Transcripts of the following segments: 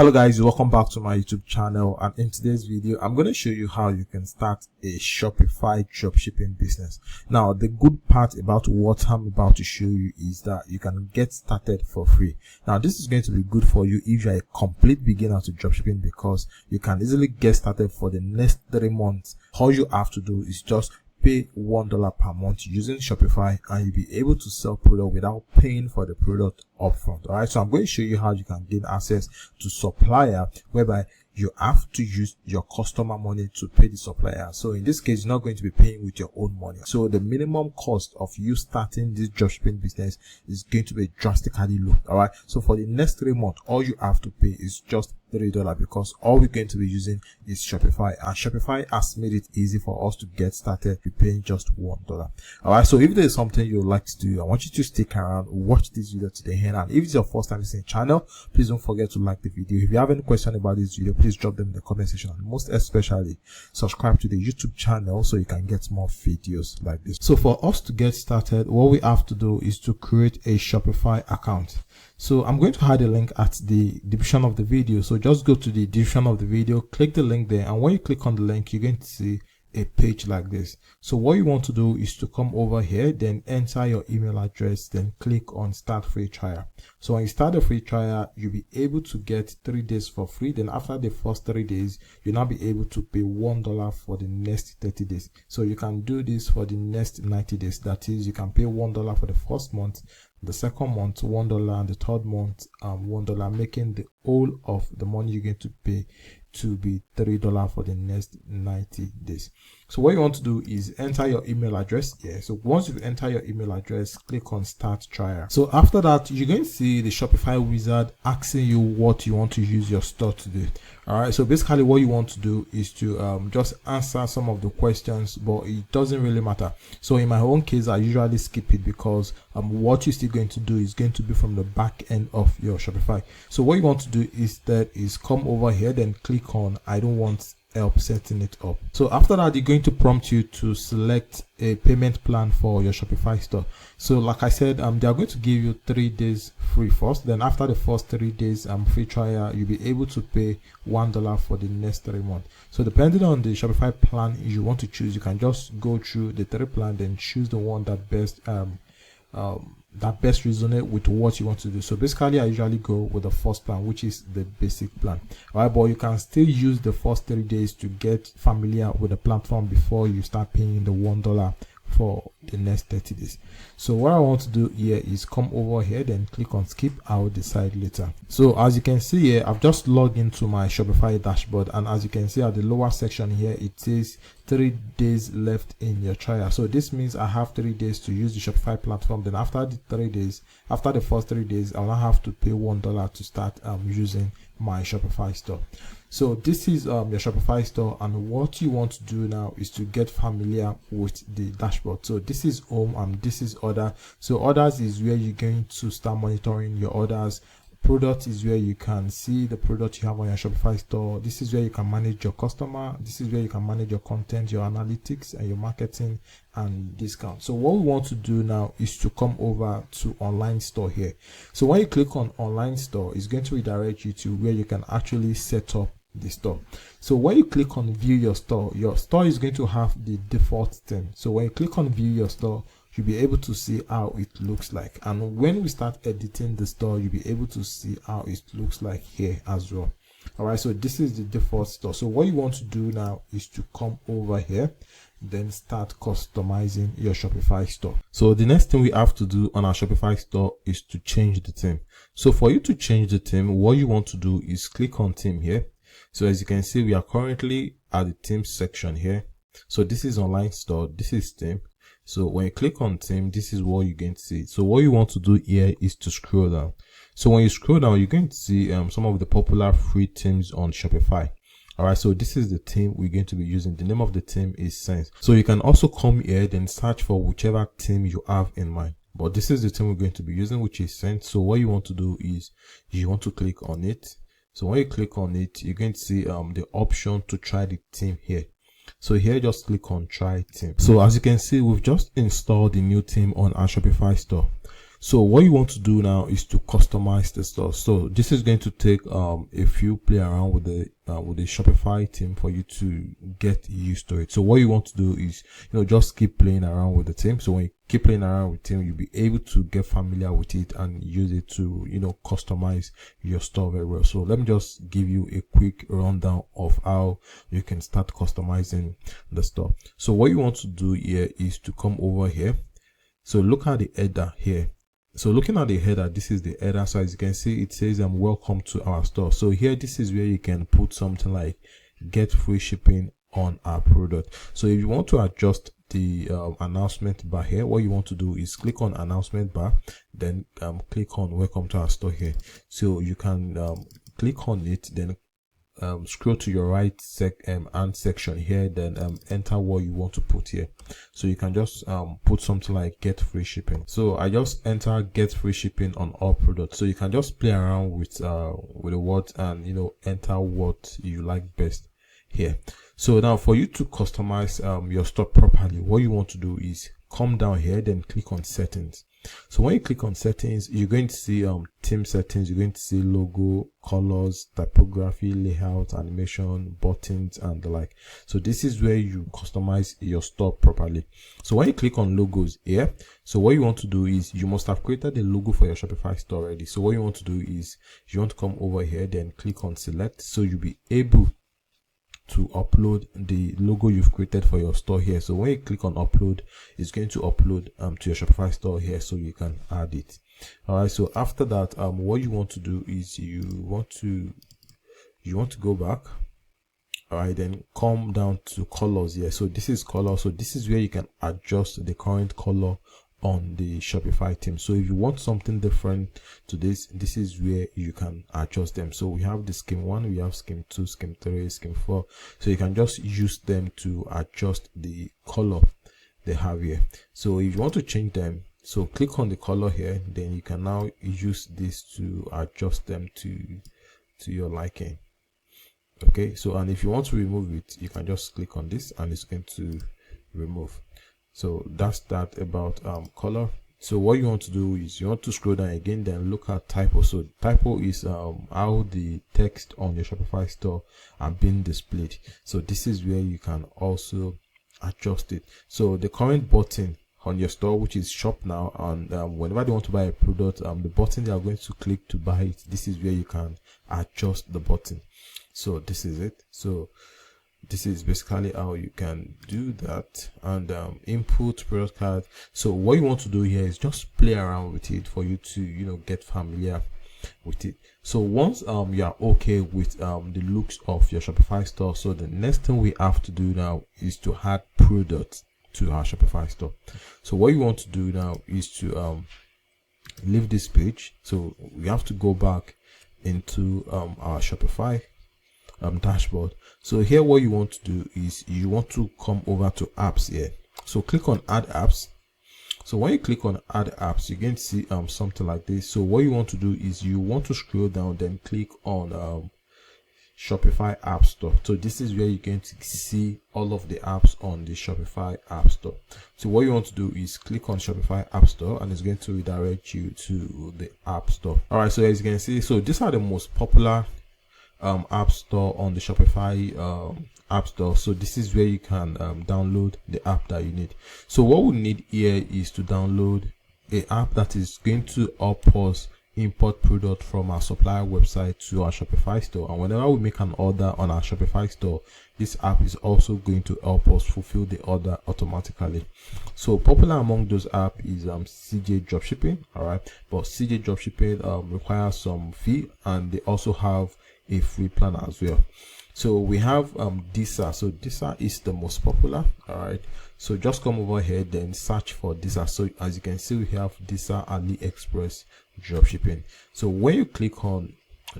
Hello guys, welcome back to my YouTube channel, and in today's video I'm going to show you how you can start a Shopify dropshipping business. Now the good part about what I'm about to show you is that you can get started for free. Now this is going to be good for you if you're a complete beginner to dropshipping, because you can easily get started for the next 3 months. All you have to do is just pay $1 per month using Shopify, and you'll be able to sell product without paying for the product upfront. All right, so I'm going to show you how you can gain access to supplier, whereby you have to use your customer money to pay the supplier. So in this case, you're not going to be paying with your own money. So the minimum cost of you starting this dropshipping business is going to be drastically low. All right, so for the next 3 months, all you have to pay is just $3, because all we're going to be using is Shopify, and Shopify has made it easy for us to get started with paying just $1. All right, so if there's something you would like to do, I want you to stick around, watch this video to the end. And if it's your first time visiting the channel, please don't forget to like the video. If you have any question about this video, please drop them in the comment section, and most especially subscribe to the YouTube channel so you can get more videos like this. So for us to get started, what we have to do is to create a Shopify account. So I'm going to hide a link at the description of the video. So just go to the description of the video, click the link there, and when you click on the link, you're going to see a page like this. So what you want to do is to come over here, then enter your email address, then click on start free trial. So when you start the free trial, you'll be able to get 3 days for free. Then after the first 3 days, you'll now be able to pay $1 for the next 30 days. So you can do this for the next 90 days. That is, you can pay $1 for the first month, the second month $1, and the third month $1, making the whole of the money you're going to pay to be $3 for the next 90 days. So what you want to do is enter your email address here. So once you've entered your email address, click on start trial. So after that, you're going to see the Shopify wizard asking you what you want to use your store to do. All right, so basically what you want to do is to just answer some of the questions, but it doesn't really matter. So in my own case, I usually skip it, because what you're still going to do is going to be from the back end of your Shopify. So what you want to do instead is come over here, then click on I don't want help setting it up. So after that, they're going to prompt you to select a payment plan for your Shopify store. So like I said, they are going to give you 3 days free first. Then after the first 3 days free trial, you'll be able to pay $1 for the next 3 months. So depending on the Shopify plan you want to choose, you can just go through the 3 plan, then choose the one that best resonate with what you want to do. So basically, I usually go with the first plan, which is the basic plan. All right, but you can still use the first 3 days to get familiar with the platform before you start paying the $1 for the next 30 days. So what I want to do here is come over here, then click on skip. I will decide later. So as you can see here, I've just logged into my Shopify dashboard, and as you can see at the lower section here, it says 3 days left in your trial. So this means I have 3 days to use the Shopify platform. Then after the 3 days, after the first 3 days, I'll now have to pay $1 to start using my Shopify store. So this is your Shopify store, and what you want to do now is to get familiar with the dashboard. So this is home, and this is order. So orders is where you're going to start monitoring your orders. Product is where you can see the product you have on your Shopify store. This is where you can manage your customer. This is where you can manage your content, your analytics, and your marketing and discount. So what we want to do now is to come over to online store here. So when you click on online store, it's going to redirect you to where you can actually set up the store. So when you click on view your store is going to have the default theme. So when you click on view your store, you'll be able to see how it looks like, and when we start editing the store, you'll be able to see how it looks like here as well. All right, so this is the default store. So what you want to do now is to come over here, then start customizing your Shopify store. So the next thing we have to do on our Shopify store is to change the theme. So for you to change the theme, what you want to do is click on theme here. So as you can see, we are currently at the theme section here. So this is online store, this is theme. So when you click on theme, this is what you're going to see. So what you want to do here is to scroll down. So when you scroll down, you're going to see some of the popular free themes on Shopify. All right, so this is the theme we're going to be using. The name of the theme is Sense. So you can also come here, then search for whichever theme you have in mind. But this is the theme we're going to be using, which is Sense. So what you want to do is you want to click on it. So when you click on it, you're going to see the option to try the theme here. So here, just click on try theme. So as you can see, we've just installed the new theme on our Shopify store. So what you want to do now is to customize the store. So this is going to take a few play around with the Shopify theme for you to get used to it. So what you want to do is, just keep playing around with the theme. So when you keep playing around with theme, you'll be able to get familiar with it and use it to customize your store very well. So let me just give you a quick rundown of how you can start customizing the store. So what you want to do here is to come over here. So look at the header here. So looking at the header, this is the header. So as you can see, it says welcome to our store. So here, this is where you can put something like get free shipping on our product. So if you want to adjust the announcement bar here, what you want to do is click on announcement bar, then click on welcome to our store here. So you can click on it, then scroll to your right and section here, then enter what you want to put here. So you can just put something like get free shipping. So I just enter get free shipping on all products. So you can just play around with the words and enter what you like best here. So now for you to customize your store properly, what you want to do is come down here, then click on settings. So when you click on settings, you're going to see theme settings, you're going to see logo, colors, typography, layout, animation, buttons, and the like. So this is where you customize your store properly. So when you click on logos here, so what you want to do is you must have created a logo for your Shopify store already. So what you want to do is you want to come over here, then click on select, so you'll be able to upload the logo you've created for your store here. So when you click on upload, it's going to upload to your Shopify store here, so you can add it. All right, so after that, what you want to do is you want to go back. All right, then come down to colors here. So this is color. So this is where you can adjust the current color on the Shopify theme. So if you want something different to this is where you can adjust them. So we have the scheme 1, we have scheme 2, scheme 3, scheme 4. So you can just use them to adjust the color they have here. So if you want to change them, so click on the color here, then you can now use this to adjust them to your liking. Okay, so and if you want to remove it, you can just click on this and it's going to remove. So that's that about color. So what you want to do is you want to scroll down again, then look at typo. So typo is how the text on your Shopify store are being displayed. So this is where you can also adjust it. So the current button on your store, which is shop now, and whenever they want to buy a product, the button they are going to click to buy it, this is where you can adjust the button. So this is it. So this is basically how you can do that. And input product card. So what you want to do here is just play around with it for you to get familiar with it. So once you are okay with the looks of your Shopify store, so the next thing we have to do now is to add products to our Shopify store. So what you want to do now is to leave this page. So we have to go back into our Shopify dashboard. So here what you want to do is you want to come over to apps here. So click on add apps. So when you click on add apps, you're going to see something like this. So what you want to do is you want to scroll down, then click on Shopify App Store. So this is where you're going to see all of the apps on the Shopify App Store. So what you want to do is click on Shopify App Store, and it's going to redirect you to the App Store. All right, so as you can see, so these are the most popular app store on the Shopify app store. So this is where you can download the app that you need. So what we need here is to download an app that is going to help us import product from our supplier website to our Shopify store, and whenever we make an order on our Shopify store, this app is also going to help us fulfill the order automatically. So popular among those apps is CJ Dropshipping. All right, but CJ Dropshipping requires some fee, and they also have a free plan as well. So we have DISA. So DISA is the most popular. All right, so just come over here, then search for DISA. So as you can see, we have DISA AliExpress Dropshipping. So when you click on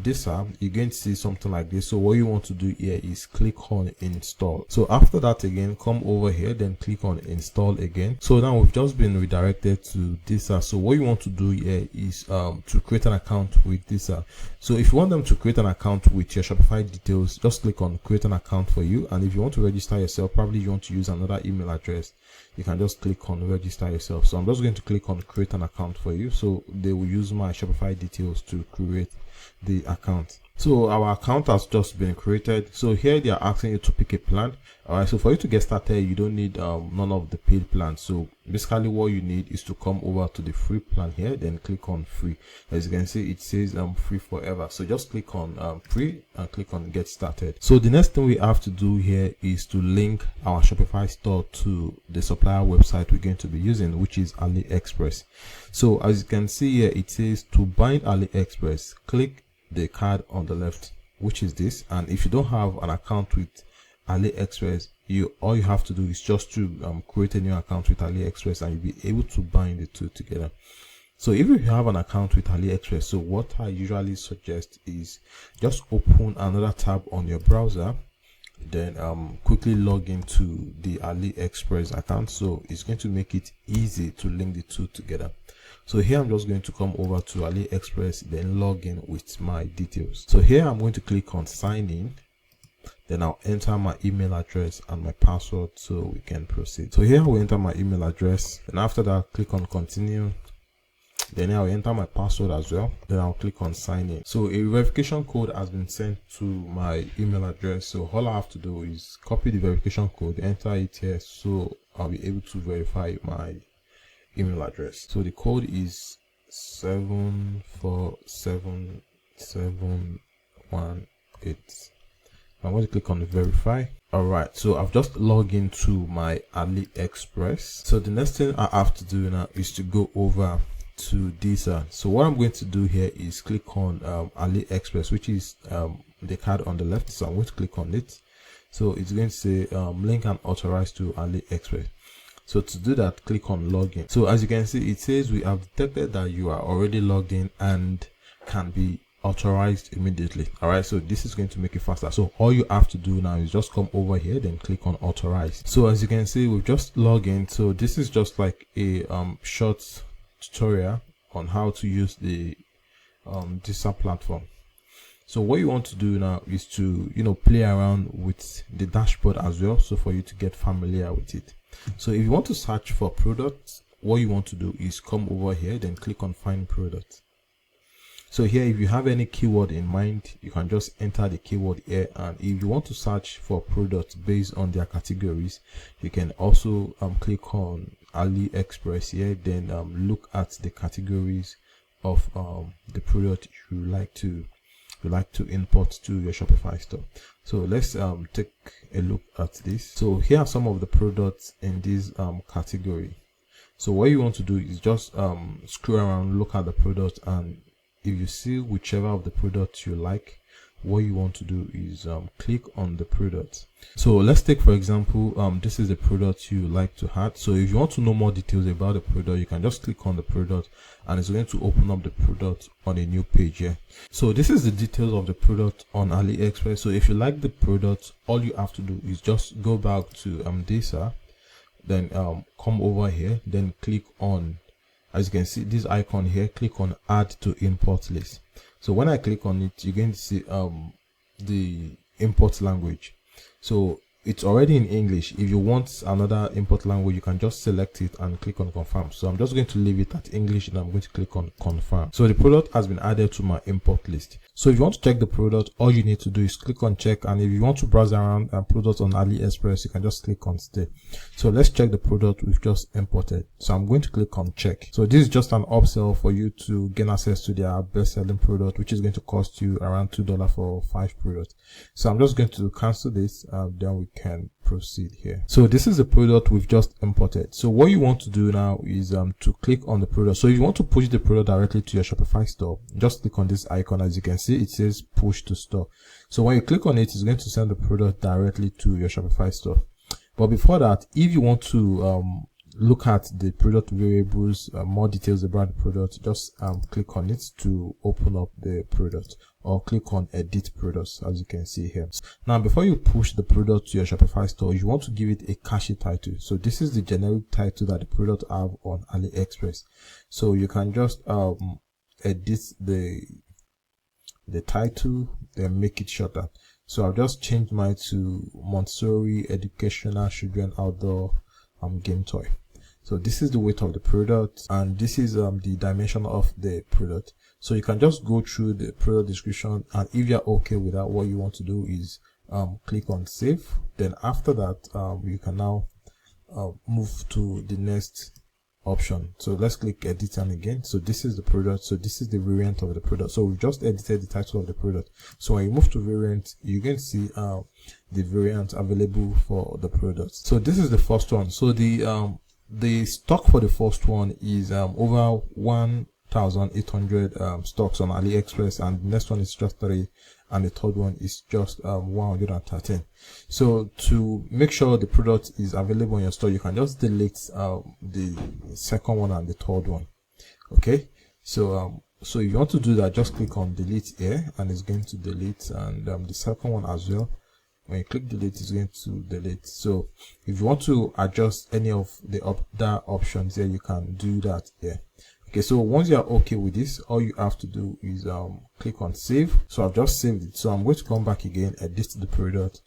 DISA, you're going to see something like this. So what you want to do here is click on install. So after that, again, come over here, then click on install again. So now we've just been redirected to DISA. So what you want to do here is to create an account with DISA. So if you want them to create an account with your Shopify details, just click on create an account for you. And if you want to register yourself, probably you want to use another email address, you can just click on register yourself. So I'm just going to click on create an account for you. So they will use my Shopify details to create the account. So our account has just been created. So here they are asking you to pick a plan. All right, so for you to get started, you don't need none of the paid plans. So basically what you need is to come over to the free plan here, then click on free. As you can see, it says free forever. So just click on free and click on get started. So the next thing we have to do here is to link our Shopify store to the supplier website we're going to be using, which is AliExpress. So as you can see here, it says to bind AliExpress, click the card on the left, which is this. And if you don't have an account with AliExpress, all you have to do is just to create a new account with AliExpress, and you'll be able to bind the two together. So if you have an account with AliExpress, so what I usually suggest is just open another tab on your browser, then quickly log into the AliExpress account. So it's going to make it easy to link the two together. So here I'm just going to come over to AliExpress, then log in with my details. So here I'm going to click on sign in, then I'll enter my email address and my password so we can proceed. So here I will enter my email address, and after that click on continue. Then I'll enter my password as well, then I'll click on sign in. So a verification code has been sent to my email address, so all I have to do is copy the verification code, enter it here, so I'll be able to verify my email address. So the code is 747718. I'm going to click on verify. All right, so I've just logged into my AliExpress. So the next thing I have to do now is to go over to this. So what I'm going to do here is click on AliExpress, which is the card on the left. So I'm going to click on it. So it's going to say link and authorize to AliExpress. So to do that, click on login. So as you can see, it says we have detected that you are already logged in and can be authorized immediately. All right, so this is going to make it faster. So all you have to do now is just come over here, then click on authorize. So as you can see, we've just logged in. So this is just like a short tutorial on how to use the digital platform. So what you want to do now is to play around with the dashboard as well, so for you to get familiar with it. So if you want to search for products, what you want to do is come over here, then click on find product. So here, if you have any keyword in mind, you can just enter the keyword here, and if you want to search for products based on their categories, you can also click on AliExpress here, then look at the categories of the product you like to import to your Shopify store. So let's take a look at this. So here are some of the products in this category. So what you want to do is just scroll around, look at the product, and if you see whichever of the products you like, what you want to do is click on the product. So let's take, for example, this is the product you like to add. So if you want to know more details about the product, you can just click on the product, and it's going to open up the product on a new page here. So this is the details of the product on AliExpress. So if you like the product, all you have to do is just go back to data, then come over here, then click on, as you can see, this icon here, click on add to import list. So when I click on it, you're going to see the import language. So it's already in English. If you want another import language, you can just select it and click on confirm. So I'm just going to leave it at English, and I'm going to click on confirm. So the product has been added to my import list. So if you want to check the product, all you need to do is click on check, and if you want to browse around products on AliExpress, you can just click on stay. So let's check the product we've just imported. So I'm going to click on check. So this is just an upsell for you to gain access to their best selling product, which is going to cost you around $2 for 5 products. So I'm just going to cancel this, then we can proceed here. So this is the product we've just imported. So what you want to do now is to click on the product. So if you want to push the product directly to your Shopify store, just click on this icon. As you can see, it says push to store. So when you click on it, it's going to send the product directly to your Shopify store. But before that, if you want to look at the product variables, more details about the product, just click on it to open up the product, or click on edit products, as you can see here. Now, before you push the product to your Shopify store, you want to give it a catchy title. So this is the generic title that the product have on AliExpress. So you can just edit the title, then make it shorter. So I'll just change mine to Montessori Educational Children Outdoor game toy. So this is the weight of the product, and this is the dimension of the product. So you can just go through the product description, and if you're okay with that, what you want to do is click on save. Then after that, you can now move to the next option. So let's click edit and again. So this is the product. So this is the variant of the product. So we just edited the title of the product. So when you move to variant, you can see the variant available for the product. So this is the first one. So the stock for the first one is over 1,800 stocks on AliExpress, and the next one is just 3, and the third one is just 113. So to make sure the product is available in your store, you can just delete the second one and the third one. Okay, so so if you want to do that, just click on delete here, and it's going to delete, and the second one as well. When you click delete, it's going to delete. So if you want to adjust any of the other options here, you can do that here. Okay, so once you're okay with this, all you have to do is click on save. So I've just saved it. So I'm going to come back again, edit the product.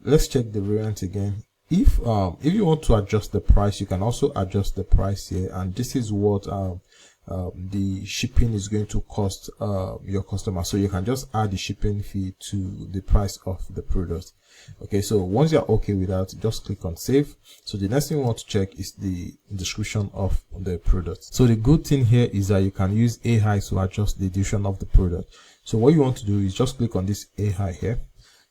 Let's check the variant again. If you want to adjust the price, you can also adjust the price here, and this is what the shipping is going to cost your customer. So you can just add the shipping fee to the price of the product. Okay, so once you're okay with that, just click on save. So the next thing we want to check is the description of the product. So the good thing here is that you can use AI to adjust the description of the product. So what you want to do is just click on this AI here.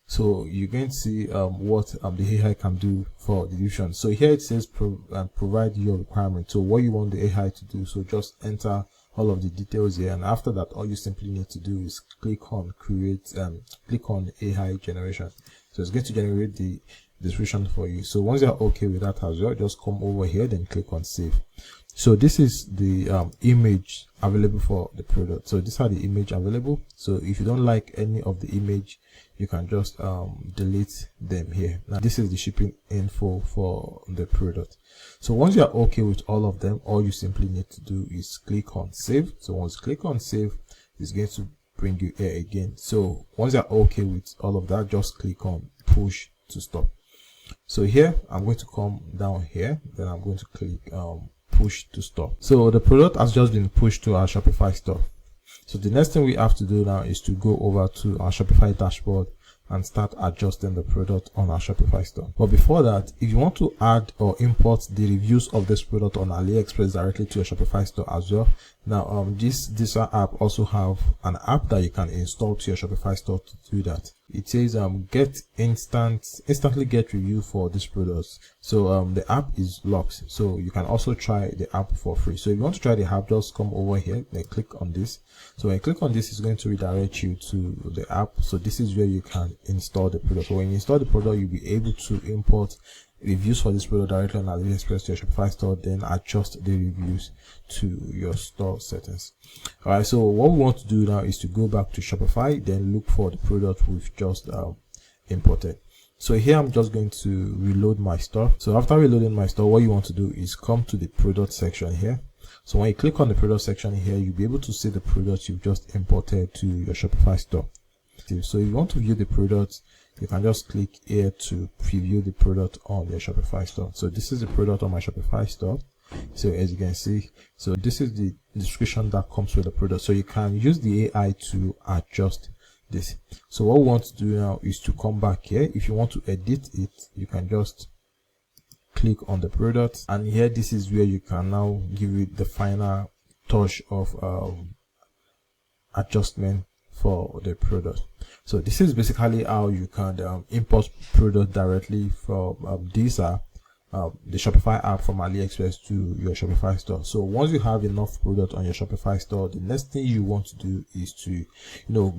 So you're going to see what the AI can do for the description. So here it says provide your requirement. So what you want the AI to do, so just enter all of the details here, and after that, all you simply need to do is click on create, click on AI generation. So it's going to generate the description for you. So once you're okay with that as well, just come over here, then click on save. So this is the image available for the product. So these are the image available. So if you don't like any of the image, you can just delete them here. Now this is the shipping info for the product. So once you're okay with all of them, all you simply need to do is click on save. So once you click on save, it's going to bring you here again. So once you're okay with all of that, just click on push to stop. So here I'm going to come down here, then I'm going to click push to stop. So the product has just been pushed to our Shopify store. So the next thing we have to do now is to go over to our Shopify dashboard and start adjusting the product on our Shopify store. But before that, if you want to add or import the reviews of this product on AliExpress directly to your Shopify store as well, now this app also have an app that you can install to your Shopify store to do that. It says get instantly get review for this product. So the app is locked, so you can also try the app for free. So if you want to try the app, just come over here and click on this. So when you click on this, it's going to redirect you to the app. So this is where you can install the product. So when you install the product, you'll be able to import reviews for this product directly on AliExpress to your Shopify store, then adjust the reviews to your store settings. All right, so what we want to do now is to go back to Shopify, then look for the product we've just imported. So here I'm just going to reload my store. So after reloading my store, what you want to do is come to the product section here. So when you click on the product section here, you'll be able to see the products you've just imported to your Shopify store. So if you want to view the product, you can just click here to preview the product on your Shopify store. So this is the product on my Shopify store. So as you can see, so this is the description that comes with the product. So you can use the AI to adjust this. So what we want to do now is to come back here. If you want to edit it, you can just click on the product, and here this is where you can now give it the final touch of adjustment for the product. So this is basically how you can import product directly from the Shopify app from AliExpress to your Shopify store. So once you have enough product on your Shopify store, the next thing you want to do is to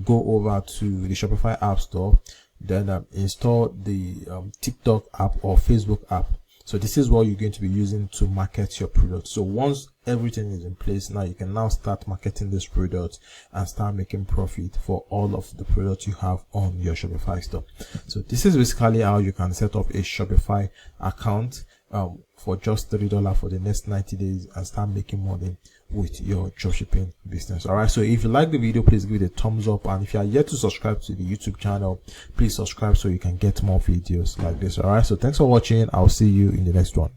go over to the Shopify app store, then install the TikTok app or Facebook app. So this is what you're going to be using to market your product. So once everything is in place, now you can now start marketing this product and start making profit for all of the products you have on your Shopify store. So this is basically how you can set up a Shopify account for just $30 for the next 90 days and start making money with your dropshipping business. All right, so if you like the video, please give it a thumbs up, and if you are yet to subscribe to the YouTube channel, please subscribe so you can get more videos like this. All right, so thanks for watching. I'll see you in the next one.